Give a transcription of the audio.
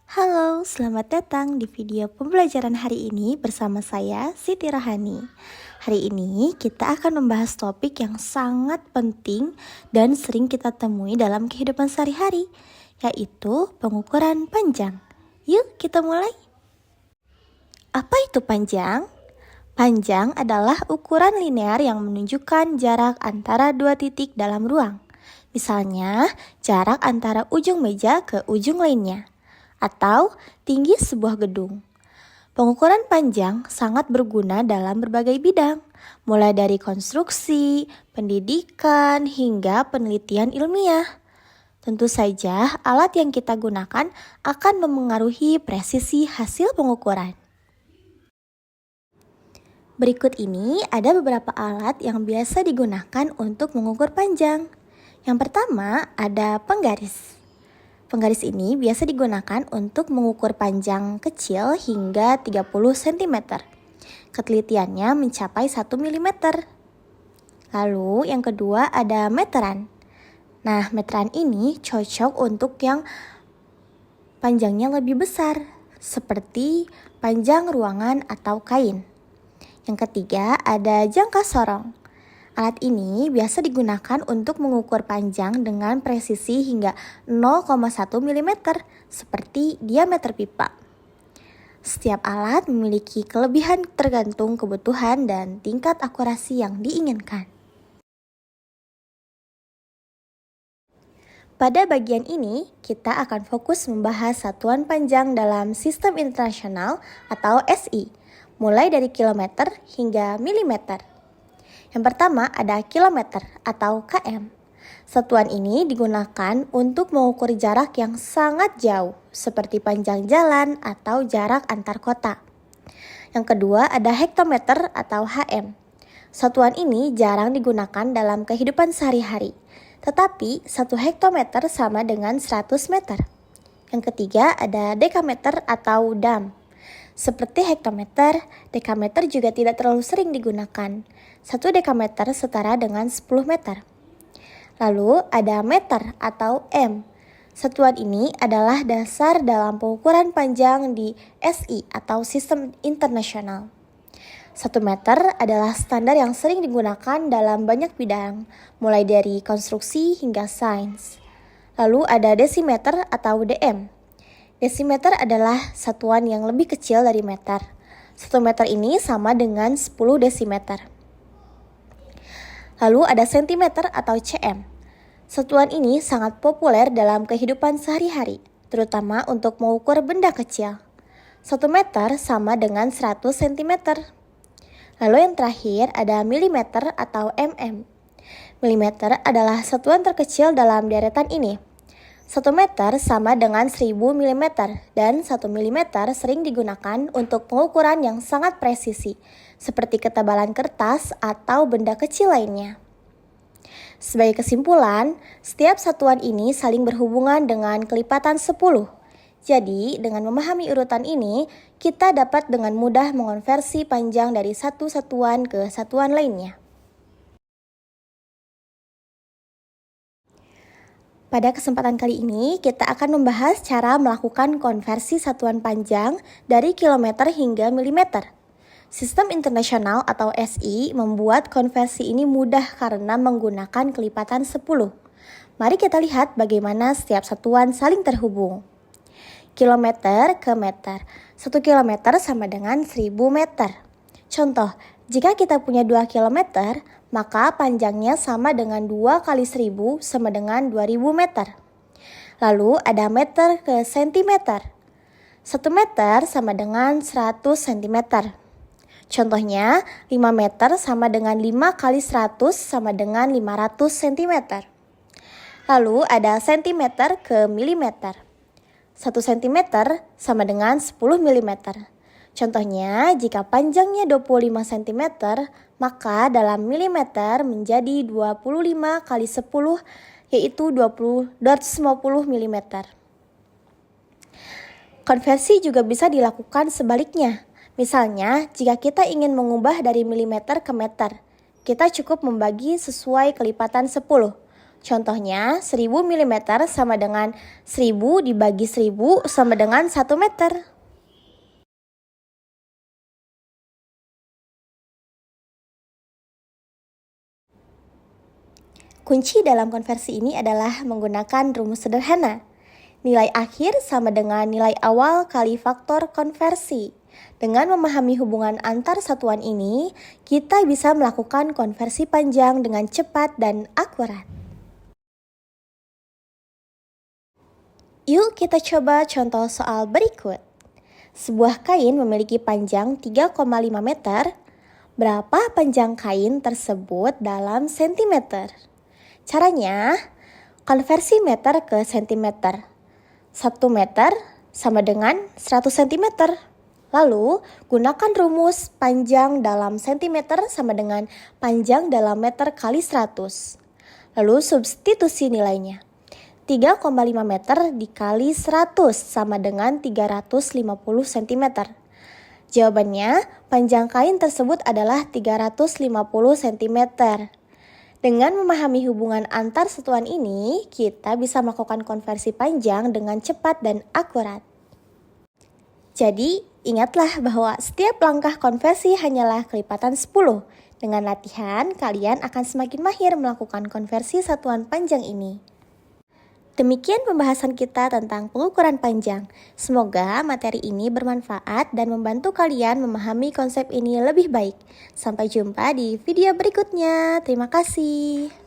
Halo, selamat datang di video pembelajaran hari ini bersama saya, Siti Rahani. Hari ini kita akan membahas topik yang sangat penting dan sering kita temui dalam kehidupan sehari-hari, yaitu pengukuran panjang. Yuk kita mulai. Apa itu panjang? Panjang adalah ukuran linear yang menunjukkan jarak antara dua titik dalam ruang. Misalnya, jarak antara ujung meja ke ujung lainnya, atau tinggi sebuah gedung. Pengukuran panjang sangat berguna dalam berbagai bidang, mulai dari konstruksi, pendidikan, hingga penelitian ilmiah. Tentu saja, alat yang kita gunakan akan memengaruhi presisi hasil pengukuran. Berikut ini ada beberapa alat yang biasa digunakan untuk mengukur panjang. Yang pertama ada penggaris. Penggaris ini biasa digunakan untuk mengukur panjang kecil hingga 30 cm. Ketelitiannya mencapai 1 mm. Lalu yang kedua ada meteran. Nah, meteran ini cocok untuk yang panjangnya lebih besar, seperti panjang ruangan atau kain. Yang ketiga ada jangka sorong. Alat ini biasa digunakan untuk mengukur panjang dengan presisi hingga 0,1 mm seperti diameter pipa. Setiap alat memiliki kelebihan tergantung kebutuhan dan tingkat akurasi yang diinginkan. Pada bagian ini, kita akan fokus membahas satuan panjang dalam sistem internasional atau SI, mulai dari kilometer hingga milimeter. Yang pertama ada kilometer atau km. Satuan ini digunakan untuk mengukur jarak yang sangat jauh, seperti panjang jalan atau jarak antar kota. Yang kedua ada hektometer atau hm. Satuan ini jarang digunakan dalam kehidupan sehari-hari, tetapi 1 hektometer sama dengan 100 meter. Yang ketiga ada dekameter atau dam. Seperti hektometer, dekameter juga tidak terlalu sering digunakan. 1 dekameter setara dengan 10 meter. Lalu ada meter atau m. Satuan ini adalah dasar dalam pengukuran panjang di SI atau sistem internasional. 1 meter adalah standar yang sering digunakan dalam banyak bidang, mulai dari konstruksi hingga sains. Lalu ada desimeter atau dm. Desimeter adalah satuan yang lebih kecil dari meter. 1 meter ini sama dengan 10 desimeter. Lalu ada sentimeter atau cm. Satuan ini sangat populer dalam kehidupan sehari-hari, terutama untuk mengukur benda kecil. 1 meter sama dengan 100 cm. Lalu yang terakhir ada milimeter atau mm. Milimeter adalah satuan terkecil dalam deretan ini. 1 meter sama dengan 1000 mm dan 1 mm sering digunakan untuk pengukuran yang sangat presisi, seperti ketebalan kertas atau benda kecil lainnya. Sebagai kesimpulan, setiap satuan ini saling berhubungan dengan kelipatan 10. Jadi, dengan memahami urutan ini, kita dapat dengan mudah mengonversi panjang dari satu satuan ke satuan lainnya. Pada kesempatan kali ini, kita akan membahas cara melakukan konversi satuan panjang dari kilometer hingga milimeter. Sistem internasional atau SI membuat konversi ini mudah karena menggunakan kelipatan 10. Mari kita lihat bagaimana setiap satuan saling terhubung. Kilometer ke meter. 1 kilometer sama dengan 1000 meter. Contoh, jika kita punya 2 kilometer, maka panjangnya sama dengan 2 kali 1000 sama dengan 2000 meter. Lalu ada meter ke sentimeter. 1 meter sama dengan 100 cm. Contohnya, 5 meter sama dengan 5 kali 100 sama dengan 500 cm. Lalu ada sentimeter ke milimeter. 1 cm sama dengan 10 mm. Contohnya, jika panjangnya 25 cm, maka dalam milimeter menjadi 25 kali 10, yaitu 250 mm. Konversi juga bisa dilakukan sebaliknya. Misalnya, jika kita ingin mengubah dari milimeter ke meter, kita cukup membagi sesuai kelipatan 10. Contohnya, 1000 mm sama dengan 1000 dibagi 1000 sama dengan 1 meter. Kunci dalam konversi ini adalah menggunakan rumus sederhana. Nilai akhir sama dengan nilai awal kali faktor konversi. Dengan memahami hubungan antar satuan ini, kita bisa melakukan konversi panjang dengan cepat dan akurat. Yuk kita coba contoh soal berikut. Sebuah kain memiliki panjang 3,5 meter. Berapa panjang kain tersebut dalam sentimeter? Caranya, konversi meter ke sentimeter. 1 meter sama dengan 100 cm. Lalu, gunakan rumus panjang dalam sentimeter sama dengan panjang dalam meter kali 100. Lalu, substitusi nilainya. 3,5 meter dikali 100 sama dengan 350 cm. Jawabannya, panjang kain tersebut adalah 350 cm. Dengan memahami hubungan antar satuan ini, kita bisa melakukan konversi panjang dengan cepat dan akurat. Jadi, ingatlah bahwa setiap langkah konversi hanyalah kelipatan 10. Dengan latihan, kalian akan semakin mahir melakukan konversi satuan panjang ini. Demikian pembahasan kita tentang pengukuran panjang. Semoga materi ini bermanfaat dan membantu kalian memahami konsep ini lebih baik. Sampai jumpa di video berikutnya. Terima kasih.